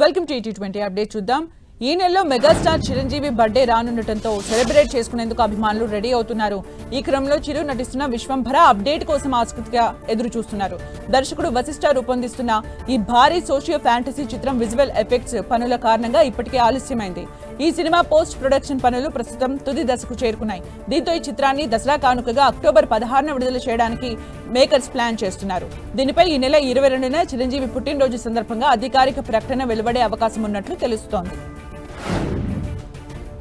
Welcome to T20 update చూద్దాం. ఈ నెలలో మెగాస్టార్ చిరంజీవి బర్త్డే రానుండటంతో సెలబ్రేట్ చేసుకునేందుకు అభిమానులు రెడీ అవుతున్నారు. ఈ క్రమంలో చిరు నటిస్తున్న విశ్వంభర అప్డేట్ కోసం ఆసక్తిగా ఎదురు చూస్తున్నారు. దర్శకుడు వశిష్ఠ రూపొందిస్తున్న ఈ భారీ సోషియో ఫ్యాంటసీ చిత్రం విజువల్ ఎఫెక్ట్స్ పనుల కారణంగా ఇప్పటికే ఆలస్యమైంది. ఈ సినిమా పోస్ట్ ప్రొడక్షన్ పనులు ప్రస్తుతం తుది దశకు చేరుకున్నాయి. దీంతో ఈ చిత్రాన్ని దసరా కానుకగా అక్టోబర్ 16న విడుదల చేయడానికి మేకర్స్ ప్లాన్ చేస్తున్నారు. దీనిపై ఈ నెల 22న చిరంజీవి పుట్టినరోజు సందర్భంగా అధికారిక ప్రకటన వెలువడే అవకాశం ఉన్నట్లు తెలుస్తోంది.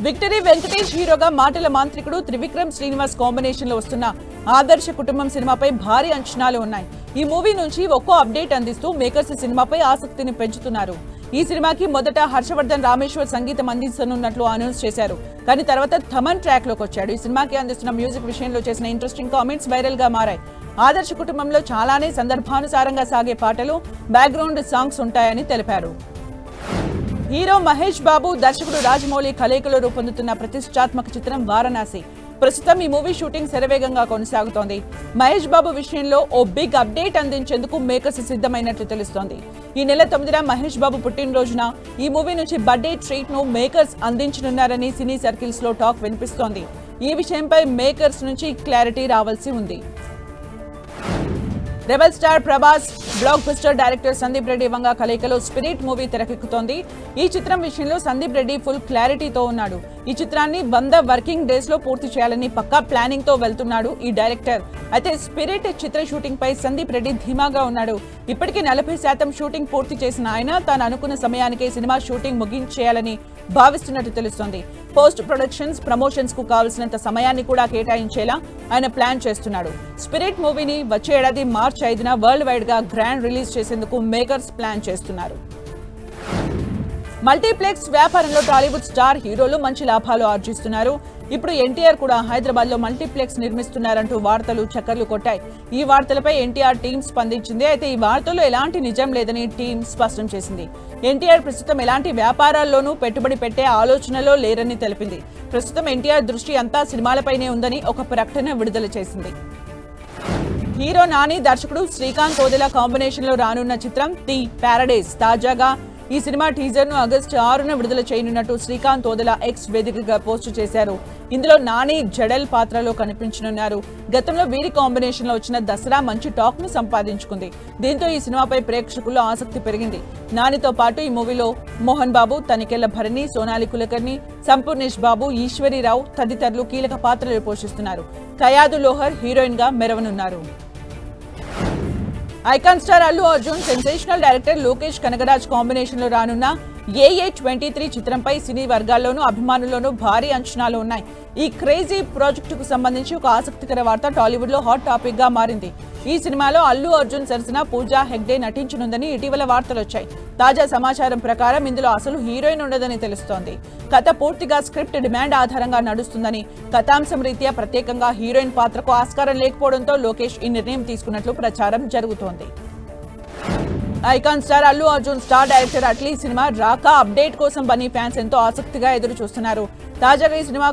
విక్టరీ వెంకటేష్ హీరోగా మాటల మాంత్రికుడు త్రివిక్రమ్ శ్రీనివాస్ కాంబినేషన్ లో వస్తున్న ఆదర్శ కుటుంబం సినిమాపై భారీ అంచనాలు ఉన్నాయి. ఈ మూవీ నుంచి ఒక్కో అప్డేట్ అందిస్తూ మేకర్స్ సినిమాపై ఆసక్తిని పెంచుతున్నారు. ఈ సినిమాకి మొదట హర్షవర్ధన్ రామేశ్వర్ సంగీతం అందించనున్నట్లు అనౌన్స్ చేశారు. కానీ తర్వాత థమన్ ట్రాక్ లోకి వచ్చాడు. ఈ సినిమాకి అందిస్తున్న మ్యూజిక్ విషయంలో చేసిన ఇంట్రెస్టింగ్ కామెంట్స్ వైరల్ గా మారాయి. ఆదర్శ కుటుంబంలో చాలానే సందర్భానుసారంగా సాగే పాటలు, బ్యాక్గ్రౌండ్ సాంగ్స్ ఉంటాయని తెలిపారు. హీరో మహేష్ బాబు, దర్శకుడు రాజమౌళి కలయికలో రూపొందుతున్న ప్రతిష్టాత్మక చిత్రం వారణాసి. ప్రస్తుతం ఈ మూవీ షూటింగ్ శరవేగంగా కొనసాగుతోంది. మహేష్ బాబు విషయంలో ఓ బిగ్ అప్డేట్ అందించేందుకు మేకర్స్ సిద్ధమైనట్లు తెలుస్తోంది. ఈ నెల 9న మహేష్ బాబు పుట్టినరోజున ఈ మూవీ నుంచి బర్త్డే ట్రీట్ ను మేకర్స్ అందించనున్నారని సినీ సర్కిల్స్ లో టాక్ వినిపిస్తోంది. ఈ విషయంపై మేకర్స్ నుంచి క్లారిటీ రావాల్సి ఉంది. Rebel star Prabhas, blockbuster director Sandeep Reddy Vanga కలయికలో స్పిరిట్ మూవీ తెరకెక్కుతోంది. ఈ చిత్రం విషయంలో సందీప్ రెడ్డి ఫుల్ క్లారిటీతో ఉన్నాడు. ఈ చిత్రాన్ని 100 వర్కింగ్ డేస్ లో పూర్తి చేయాలని పక్కా ప్లానింగ్ తో వెళ్తున్నాడు ఈ డైరెక్టర్. అయితే స్పిరిట్ చిత్ర షూటింగ్ పై సందీప్ రెడ్డి ధీమాగా ఉన్నాడు. ఇప్పటికీ 40% షూటింగ్ పూర్తి చేసిన ఆయన తాను అనుకున్న సమయానికే సినిమా షూటింగ్ ముగించేయాలని భావిస్తున్నట్టు తెలుస్తోంది. పోస్ట్ ప్రొడక్షన్స్, ప్రమోషన్స్ కు కావాల్సినంత సమయాన్ని కూడా కేటాయించేలా ఆయన ప్లాన్ చేస్తున్నాడు. స్పిరిట్ మూవీని వచ్చే ఏడాది మార్చి 5న వరల్డ్ వైడ్ గా గ్రాండ్ రిలీజ్ చేసేందుకు మేకర్స్ ప్లాన్ చేస్తున్నారు. మల్టీప్లెక్స్ వ్యాపారంలో టాలీవుడ్ స్టార్ హీరోలు మంచి లాభాలు ఆర్జిస్తున్నారు. ఇప్పుడు ఎన్టీఆర్ కూడా హైదరాబాద్ లో మల్టీప్లెక్స్ నిర్మిస్తున్నారంటూ వార్తలు చక్కర్లు కొట్టాయి. ఈ వార్తలపై ఎన్టీఆర్ టీం స్పందించింది. అయితే ఈ వార్తల్లో ఎలాంటి నిజం లేదని టీం స్పష్టం చేసింది. ఎన్టీఆర్ ప్రస్తుతం ఎలాంటి వ్యాపారాల్లోనూ పెట్టుబడి పెట్టే ఆలోచనలో లేరని తెలిపింది. ప్రస్తుతం ఎన్టీఆర్ దృష్టి అంతా సినిమాలపైనే ఉందని ఒక ప్రకటన విడుదల చేసింది. హీరో నాని, దర్శకుడు శ్రీకాంత్ ఓదెలా కాంబినేషన్ లో రానున్న చిత్రం ది ప్యారడైజ్. తాజాగా ఈ సినిమా టీజర్ ను ఆగస్టు 6న విడుదల చేయనున్నట్టు శ్రీకాంత్ ఓదెలా ఎక్స్ వేదికగా పోస్టు చేశారు. ఇందులో నాని జడల్ పాత్రలో కనిపించనున్నారు. గతంలో వీరి కాంబినేషన్ లో వచ్చిన దసరా మంచి టాక్ ను సంపాదించుకుంది. దీంతో ఈ సినిమాపై ప్రేక్షకుల్లో ఆసక్తి పెరిగింది. నానితో పాటు ఈ మూవీలో మోహన్ బాబు, తనికెళ్ల భరణి, సోనాలి కులకర్ణి, సంపూర్ణేష్ బాబు, ఈశ్వరీరావు తదితరులు కీలక పాత్రలు పోషిస్తున్నారు. కయాదు లోహర్ హీరోయిన్ గా మెరవనున్నారు. Icon star Allu Arjun, sensational director Lokesh Kanagaraj combination లో రానున్న AA23 చిత్రంపై సినీ వర్గాల్లోనూ అభిమానుల్లోనూ భారీ అంచనాలు ఉన్నాయి. ఈ క్రేజీ ప్రాజెక్టుకు సంబంధించి ఒక ఆసక్తికర వార్త టాలీవుడ్ లో హాట్ టాపిక్ గా మారింది. ఈ సినిమాలో అల్లు అర్జున్ సరసన పూజా హెగ్డే నటించనుందని ఇటీవల వార్తలు వచ్చాయి. తాజా సమాచారం ప్రకారం ఇందులో అసలు హీరోయిన్ ఉండదని తెలుస్తోంది. కథ పూర్తిగా స్క్రిప్ట్ డిమాండ్ ఆధారంగా నడుస్తుందని, కథాంశం రీత్యా ప్రత్యేకంగా హీరోయిన్ పాత్రకు ఆస్కారం లేకపోవడంతో లోకేష్ ఈ నిర్ణయం తీసుకున్నట్లు ప్రచారం జరుగుతోంది. Icon star Allu Arjun star director Atlee cinema రాక అప్డేట్ కోసం బన్నీ ఫ్యాన్స్ ఎంతో ఆసక్తిగా ఎదురు చూస్తున్నారు. తాజాగా ఈ సినిమా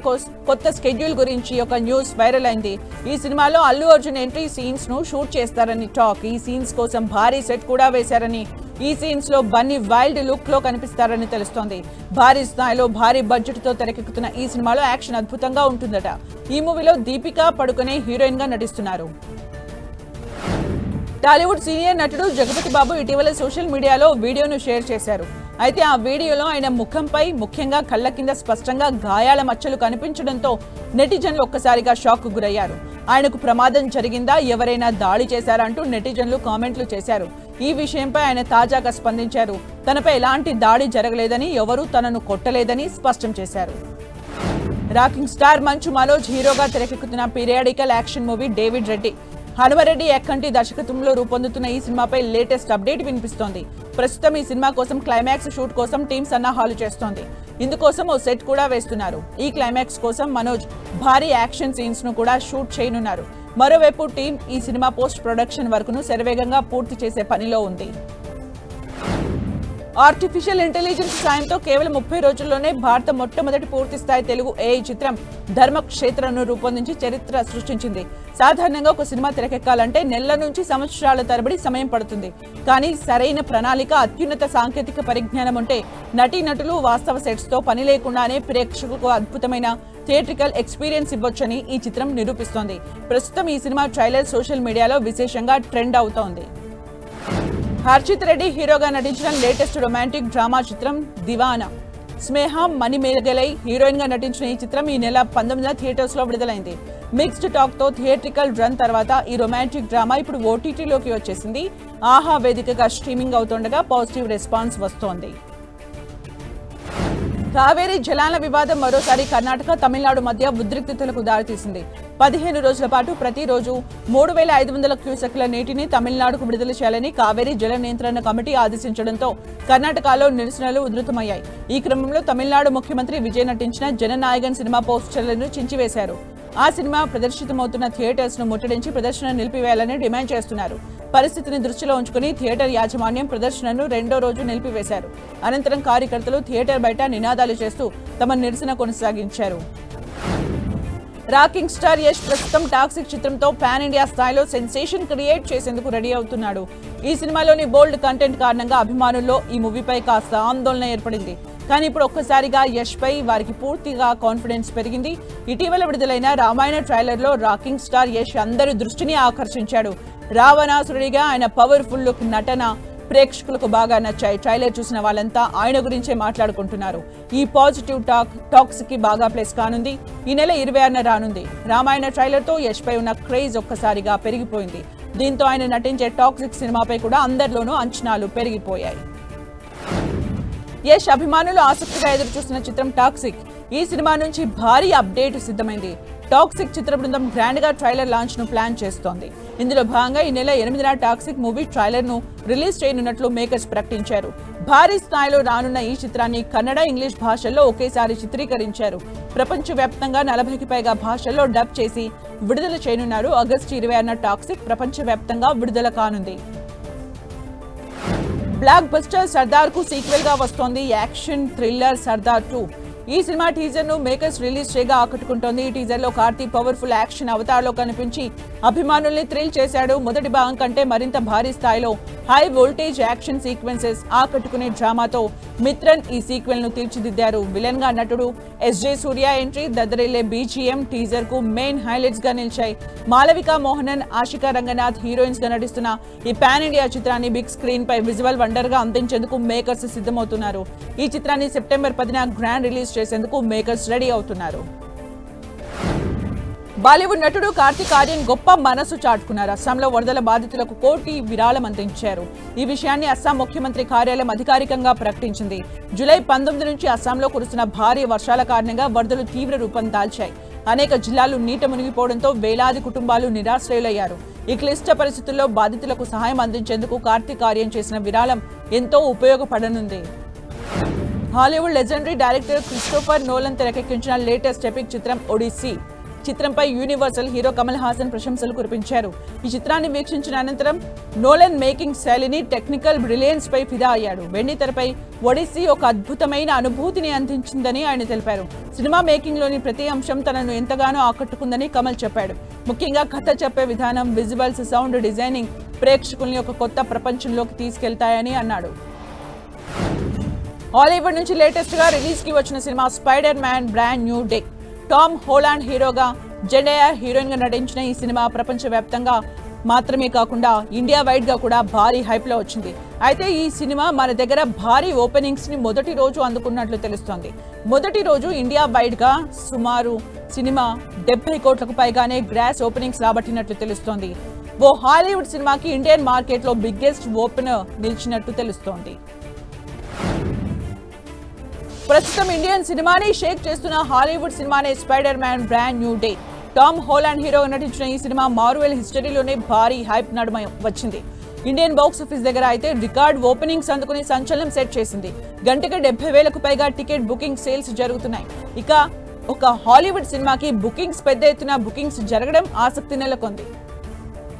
కొత్త స్కెడ్యూల్ గురించి ఒక న్యూస్ వైరల్ అయింది. ఈ సినిమాలో అల్లు అర్జున్ ఎంట్రీ సీన్స్ ను షూట్ చేస్తారని టాక్. ఈ సీన్స్ కోసం భారీ సెట్ కూడా వేశారని, ఈ సీన్స్ లో బన్నీ వైల్డ్ లుక్ లో కనిపిస్తారని తెలుస్తోంది. భారీ స్థాయిలో భారీ బడ్జెట్ తో తెరకెక్కుతున్న ఈ సినిమాలో యాక్షన్ అద్భుతంగా ఉంటుందట. ఈ మూవీలో దీపికా పడుకునే హీరోయిన్ గా నటిస్తున్నారు. టాలీవుడ్ సీనియర్ నటుడు జగపతి బాబు ఇటీవల సోషల్ మీడియాలో వీడియోను షేర్ చేశారు. అయితే ఆ వీడియోలో ఆయన ముఖంపై, ముఖ్యంగా కళ్ల కింద స్పష్టంగా గాయాల మచ్చలు కనిపించడంతో నెటిజన్లు ఒక్కసారిగా షాక్ గురయ్యారు. ఆయనకు ప్రమాదం జరిగిందా, ఎవరైనా దాడి చేశారా అంటూ నెటిజన్లు కామెంట్లు చేశారు. ఈ విషయంపై ఆయన తాజాగా స్పందించారు. తనపై ఎలాంటి దాడి జరగలేదని, ఎవరూ తనను కొట్టలేదని స్పష్టం చేశారు. రాకింగ్ స్టార్ మంచు మనోజ్ హీరోగా తెరకెక్కుతున్న periodical action movie David Reddy. Hanumareddy Yekkanti దర్శకత్వంలో రూపొందుతున్న ఈ సినిమాపై లేటెస్ట్ అప్డేట్ వినిపిస్తోంది. ప్రస్తుతం ఈ సినిమా కోసం క్లైమాక్స్ షూట్ కోసం టీం సన్నాహాలు చేస్తోంది. ఇందుకోసం ఓ సెట్ కూడా వేస్తున్నారు. ఈ క్లైమాక్స్ కోసం మనోజ్ భారీ యాక్షన్ సీన్స్ ను కూడా షూట్ చేయనున్నారు. మరోవైపు టీం ఈ సినిమా పోస్ట్ ప్రొడక్షన్ వర్క్ ను శరవేగంగా పూర్తి చేసే పనిలో ఉంది. ఆర్టిఫిషియల్ ఇంటెలిజెన్స్ సాయంతో కేవలం 30 రోజుల్లోనే భారత మొట్టమొదటి పూర్తి స్థాయి తెలుగు ఏఐ చిత్రం ధర్మక్షేత్రను రూపొందించి చరిత్ర సృష్టించింది. సాధారణంగా ఒక సినిమా తెరకెక్కాలంటే నెలల నుంచి సంవత్సరాల తరబడి సమయం పడుతుంది. కానీ సరైన ప్రణాళిక, అత్యున్నత సాంకేతిక పరిజ్ఞానం ఉంటే నటీనటులు వాస్తవ సెట్స్ తో పని లేకుండానే ప్రేక్షకులకు అద్భుతమైన థియేట్రికల్ ఎక్స్పీరియన్స్ ఇవ్వొచ్చని ఈ చిత్రం నిరూపిస్తోంది. ప్రస్తుతం ఈ సినిమా ట్రైలర్ సోషల్ మీడియాలో విశేషంగా ట్రెండ్ అవుతోంది. హర్షిత్ రెడ్డి హీరోగా నటించిన లేటెస్ట్ రొమాంటిక్ డ్రామా చిత్రం దివానా. స్నేహ మణిమేగలై హీరోయిన్ గా నటించిన ఈ చిత్రం ఈ నెల 19న థియేటర్స్ లో విడుదలైంది. మిక్స్డ్ టాక్ తో థియేట్రికల్ రన్ తర్వాత ఈ రొమాంటిక్ డ్రామా ఇప్పుడు ఓటీటీలోకి వచ్చేసింది. ఆహా వేదికగా స్ట్రీమింగ్ అవుతుండగా పాజిటివ్ రెస్పాన్స్ వస్తోంది. కావేరీ జలాల వివాదం మరోసారి కర్ణాటక, తమిళనాడు మధ్య ఉద్రిక్తతలకు దారితీసింది. 15 రోజుల పాటు ప్రతిరోజు 3500 క్యూసెక్ల నీటిని తమిళనాడుకు విడుదల చేయాలని కావేరీ జల నియంత్రణ కమిటీ ఆదేశించడంతో కర్ణాటకలో నిరసనలు ఉధృతమయ్యాయి. ఈ క్రమంలో తమిళనాడు ముఖ్యమంత్రి విజయ్ నటించిన జననాయగన్ సినిమా పోస్టర్లను చించివేశారు. ఆ సినిమా ప్రదర్శితమవుతున్న థియేటర్స్ ను ముట్టడించి ప్రదర్శన నిలిపివేయాలని డిమాండ్ చేస్తున్నారు. పరిస్థితిని దృష్టిలో ఉంచుకుని థియేటర్ యాజమాన్యం ప్రదర్శనను 2వ రోజు నిలిపివేశారు. అనంతరం కార్యకర్తలు థియేటర్ బయట నినాదాలు చేస్తూ తమ నిరసన కొనసాగించారు. రాకింగ్ స్టార్ యష్ ప్రస్తుతం టాక్సిక్ చిత్రంతో పాన్ ఇండియా స్థాయిలో సెన్సేషన్ క్రియేట్ చేసేందుకు రెడీ అవుతున్నాడు. ఈ సినిమాలోని బోల్డ్ కంటెంట్ కారణంగా అభిమానుల్లో ఈ మూవీపై కాస్త ఆందోళన ఏర్పడింది. కానీ ఇప్పుడు ఒక్కసారిగా యష్ పై వారికి పూర్తిగా కాన్ఫిడెన్స్ పెరిగింది. ఇటీవల విడుదలైన రామాయణ ట్రైలర్ లో రాకింగ్ స్టార్ యష్ అందరి దృష్టిని ఆకర్షించాడు. రావణాసురుడిగా ఆయన పవర్ఫుల్ లుక్, నటన ప్రేక్షకులకు బాగా నచ్చాయి. ట్రైలర్ చూసిన వాళ్ళంతా ఆయన గురించే మాట్లాడుకుంటున్నారు. ఈ పాజిటివ్ టాక్స్ కి బాగా ప్లేస్ కానుంది. ఈ నెల 26న రానుంది. రామాయణ ట్రైలర్ తో యష్ పై ఉన్న క్రేజ్ ఒక్కసారిగా పెరిగిపోయింది. దీంతో ఆయన నటించే టాక్సిక్ సినిమాపై కూడా అందరిలోనూ అంచనాలు పెరిగిపోయాయి. యష్ అభిమానులు ఆసక్తిగా ఎదురు చూస్తున్న చిత్రం టాక్సిక్. ఈ సినిమా నుంచి భారీ అప్డేట్ సిద్ధమైంది. టాక్సిక్ చిత్ర బృందం గ్రాండ్ గా ట్రైలర్ లాంచ్ ను ప్లాన్ చేస్తోంది. ఇందులో భాగంగా ఈ నెల 8న టాక్సిక్ మూవీ ట్రైలర్ ను రిలీజ్ చేయనున్నట్లు మేకర్స్ ప్రకటించారు. భారీ స్థాయిలో రానున్న ఈ చిత్రాన్ని కన్నడ, ఇంగ్లీష్ భాషల్లో ఒకేసారి చిత్రీకరించారు. ప్రపంచవ్యాప్తంగా 40కి పైగా భాషల్లో డబ్ చేసి విడుదల చేయనున్నారు. ఆగస్టు 26న టాక్సిక్ ప్రపంచవ్యాప్తంగా విడుదల కానుంది. బ్లాక్ బస్టర్ సర్దార్ కు సీక్వెల్ గా వస్తోంది యాక్షన్ థ్రిల్లర్ సర్దార్ 2. ఈ సినిమా టీజర్ ను మేకర్స్ రిలీజ్ చేయగా ఆకట్టుకుంటోంది. ఈ టీజర్ లో కార్తీ పవర్ఫుల్ యాక్షన్ అవతారంలో కనిపించి అభిమానుల్ని థ్రిల్ చేశాడు. మొదటి భాగం కంటే మరింత భారీ స్థాయిలో హై వోల్టేజ్ యాక్షన్ సీక్వెన్సెస్ ఆకట్టుకునే డ్రామాతో మిత్రన్ ఈ సీక్వెల్ ను తీర్చిదిద్దారు. విలన్ గా నటుడు ఎస్జే సూర్య ఎంట్రీ, దద్దరిల్లే బీజీఎం టీజర్ కు మెయిన్ హైలైట్స్ గా నిలిచాయి. మాలవిక మోహనన్, ఆశికా రంగనాథ్ హీరోయిన్స్ గా నటిస్తున్న ఈ పాన్ ఇండియా చిత్రాన్ని బిగ్ స్క్రీన్ పై విజువల్ వండర్ గా అందించేందుకు మేకర్స్ సిద్ధమవుతున్నారు. ఈ చిత్రాన్ని సెప్టెంబర్ 10న గ్రాండ్ రిలీజ్ చేసేందుకు మేకర్స్ రెడీ అవుతున్నారు. బాలీవుడ్ నటుడు కార్తీక్ ఆర్యన్ గొప్ప మనసు చాటుకున్నారు. అస్సాంలో వరదల బాధితులకు 1 కోటి విరాళం అందించారు. ఈ విషయాన్ని అస్సాం ముఖ్యమంత్రి కార్యాలయం అధికారికంగా ప్రకటించింది. జూలై 19 నుంచి అస్సాంలో కురుస్తున్న భారీ వర్షాల కారణంగా వరదలు తీవ్ర రూపం దాల్చాయి. అనేక జిల్లాలు నీట మునిగిపోవడంతో వేలాది కుటుంబాలు నిరాశ్రయులయ్యారు. ఈ క్లిష్ట పరిస్థితుల్లో బాధితులకు సహాయం అందించేందుకు కార్తీక్ ఆర్యన్ చేసిన విరాళం ఎంతో ఉపయోగపడనుంది. Hollywood legendary director Christopher Nolan తెరకెక్కించిన లేటెస్ట్ ఎపిక్ చిత్రం ఒడిస్సీ. చిత్రంపై యూనివర్సల్ హీరో కమల్ హాసన్ ప్రశంసలు కురిపించారు. ఈ చిత్రాన్ని వీక్షించిన అనంతరం నోలన్ మేకింగ్ శైలిని, టెక్నికల్ బ్రిలియన్స్ పై ఫిదా అయ్యాడు. వెండి తెరపై ఒడిస్సీ ఒక అద్భుతమైన అనుభూతిని అందించిందని ఆయన తెలిపారు. సినిమా మేకింగ్ లోని ప్రతి అంశం తనను ఎంతగానో ఆకట్టుకుందని కమల్ చెప్పాడు. ముఖ్యంగా కథ చెప్పే విధానం, విజువల్స్, సౌండ్ డిజైనింగ్ ప్రేక్షకుల్ని ఒక కొత్త ప్రపంచంలోకి తీసుకెళ్తాయని అన్నాడు. హాలీవుడ్ నుంచి లేటెస్ట్ గా రిలీజ్ కి వచ్చిన cinema spider man brand new day. Tom Holland హీరోగా, జెండయా హీరోయిన్ గా నటించిన ఈ సినిమా ప్రపంచవ్యాప్తంగా మాత్రమే కాకుండా ఇండియా వైడ్ గా కూడా భారీ హైప్ లో వచ్చింది. అయితే ఈ సినిమా మన దగ్గర భారీ ఓపెనింగ్స్ ని మొదటి రోజు అందుకున్నట్లు తెలుస్తోంది. మొదటి రోజు ఇండియా వైడ్ గా సుమారు సినిమా 70 కోట్లకు పైగానే గ్రాస్ ఓపెనింగ్స్ రాబట్టినట్లు తెలుస్తోంది. ఓ హాలీవుడ్ సినిమాకి ఇండియన్ మార్కెట్ లో బిగ్గెస్ట్ ఓపెనర్ నిలిచినట్టు తెలుస్తోంది. ప్రస్తుతం ఇండియన్ సినిమాని షేక్ చేస్తున్న హాలీవుడ్ సినిమానే spider man brand new day. Tom Holland హీరోగా నటించిన ఈ సినిమా మార్వెల్ హిస్టరీలోనే భారీ హైప్ నడుమ వచ్చింది. ఇండియన్ బాక్స్ ఆఫీస్ దగ్గర అయితే రికార్డ్ ఓపెనింగ్స్ అందుకుని సంచలనం సెట్ చేసింది. గంటకి 70,000కు పైగా టికెట్ బుకింగ్ సేల్స్ జరుగుతున్నాయి. ఇక ఒక హాలీవుడ్ సినిమాకి పెద్ద ఎత్తున బుకింగ్స్ జరగడం ఆసక్తి నెలకొంది.